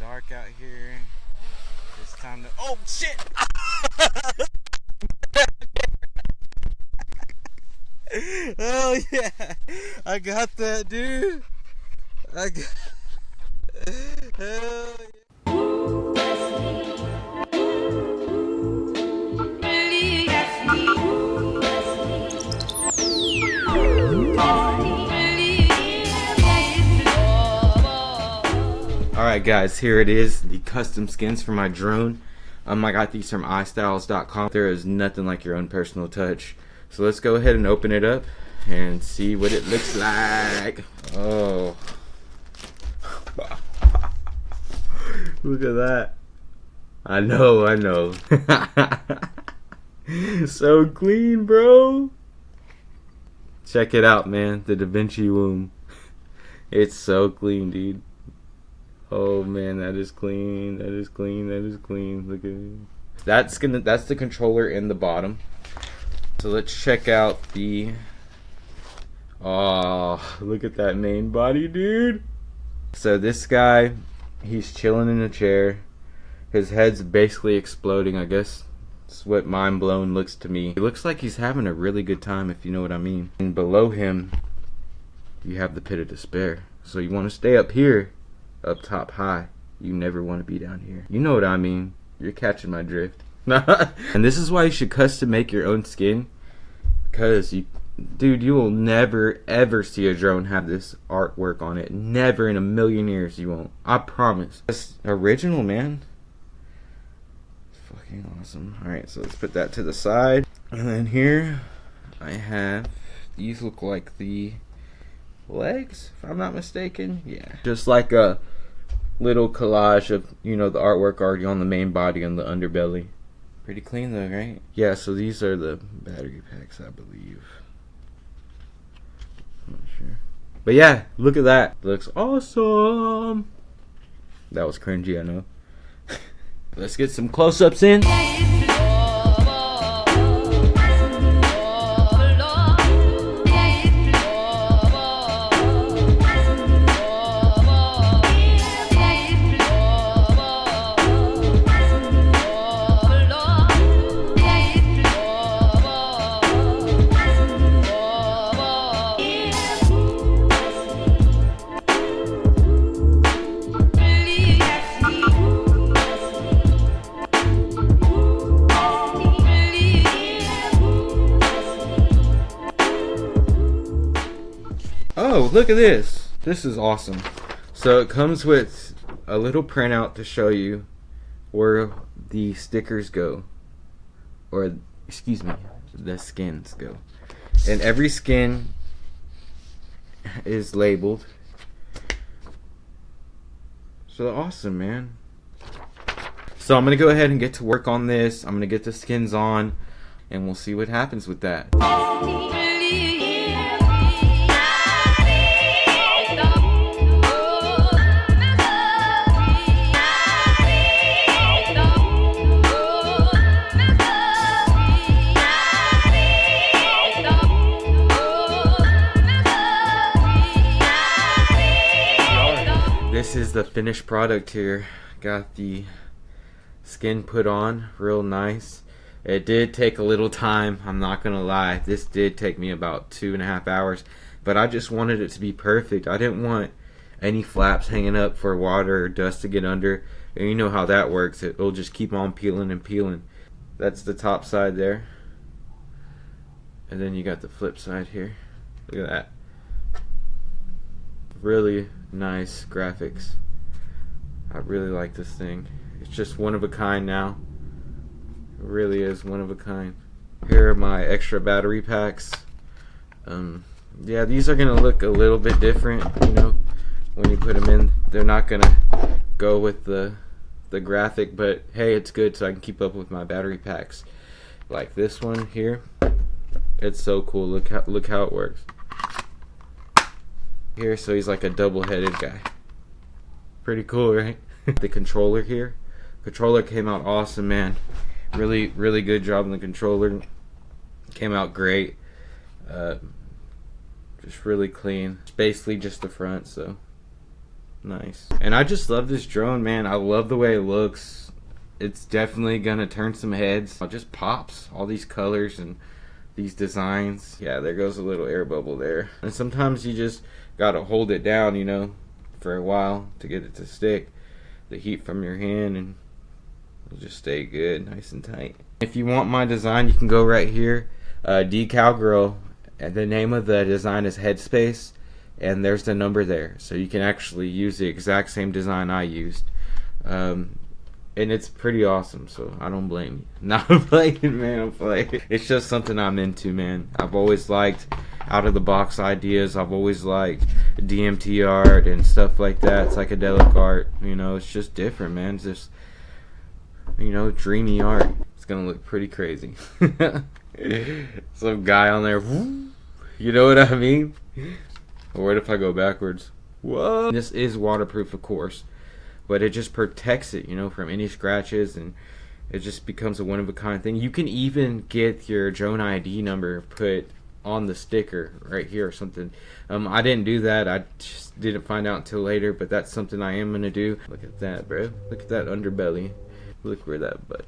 dark out here. It's time to. Oh shit! Hell yeah! I got that, dude. I got. Hell yeah. Alright guys, here it is, the custom skins for my drone. I got these from istyles.com. There is nothing like your own personal touch. So let's go ahead and open it up and see what it looks like. Oh. Look at that. I know. So clean, bro. Check it out, man. The Da Vinci womb. It's so clean, dude. Oh man, that is clean. That is clean. That is clean. Look at it. That's the controller in the bottom. So let's check out the. Oh, look at that main body, dude. So this guy, he's chilling in a chair. His head's basically exploding, I guess. That's what mind blown looks to me. It looks like he's having a really good time, if you know what I mean. And below him, you have the pit of despair. So you want to stay up here. Up top high. You never want to be down here. You know what I mean. You're catching my drift. And this is why you should custom make your own skin, because dude, you will never ever see a drone have this artwork on it. Never in a million years you won't. I promise. It's original, man. It's fucking awesome. Alright, so let's put that to the side. And then here I have, these look like the legs, if I'm not mistaken. Yeah, just like a little collage of, you know, the artwork already on the main body and the underbelly. Pretty clean though, right? Yeah, so these are the battery packs, I believe. I'm not sure, but yeah, look at that. Looks awesome. That was cringy, I know. Let's get some close-ups in. Oh, look at this. This is awesome. So it comes with a little printout to show you where the stickers go. Or, excuse me, the skins go. And every skin is labeled. So awesome, man. So I'm going to go ahead and get to work on this. I'm going to get the skins on, and we'll see what happens with that. This is the finished product here. Got the skin put on real nice. It did take a little time, I'm not gonna lie. This did take me about 2.5 hours, but I just wanted it to be perfect. I didn't want any flaps hanging up for water or dust to get under, and you know how that works. It'll just keep on peeling and peeling. That's the top side there, and then you got the flip side here. Look at that. Really nice graphics. I really like this thing. It's just one of a kind now. It really is one of a kind. Here are my extra battery packs. Yeah, these are gonna look a little bit different, you know, when you put them in. They're not gonna go with the graphic, but hey, it's good so I can keep up with my battery packs. Like this one here. It's so cool. Look how it works. Here, so he's like a double-headed guy. Pretty cool, right? The controller here. Controller came out awesome, man. Really good job on the controller. Came out great. Just really clean. It's basically just the front, so Nice. And I just love this drone, man. I love the way it looks. It's definitely gonna turn some heads. It just pops. All these colors and these designs. Yeah, there goes a little air bubble there. And sometimes you just gotta hold it down, you know, for a while to get it to stick. The heat from your hand, and it'll just stay good, nice and tight. If you want my design, you can go right here. DecalGirl. And the name of the design is Headspace. And there's the number there, so you can actually use the exact same design I used, and it's pretty awesome. So I don't blame you. Not playing, man. I'm playing. It's just something I'm into, man. I've always liked out of the box ideas. I've always liked DMT art and stuff like that, psychedelic art. You know, it's just different, man. It's just, you know, dreamy art. It's gonna look pretty crazy. Some guy on there. You know what I mean? Or what if I go backwards? Whoa! This is waterproof, of course, but it just protects it, you know, from any scratches, and it just becomes a one-of-a-kind thing. You can even get your drone ID number put on the sticker right here or something. I didn't do that. I just didn't find out until later, but that's something I am gonna do. Look at that, bro. Look at that underbelly. Look where that butt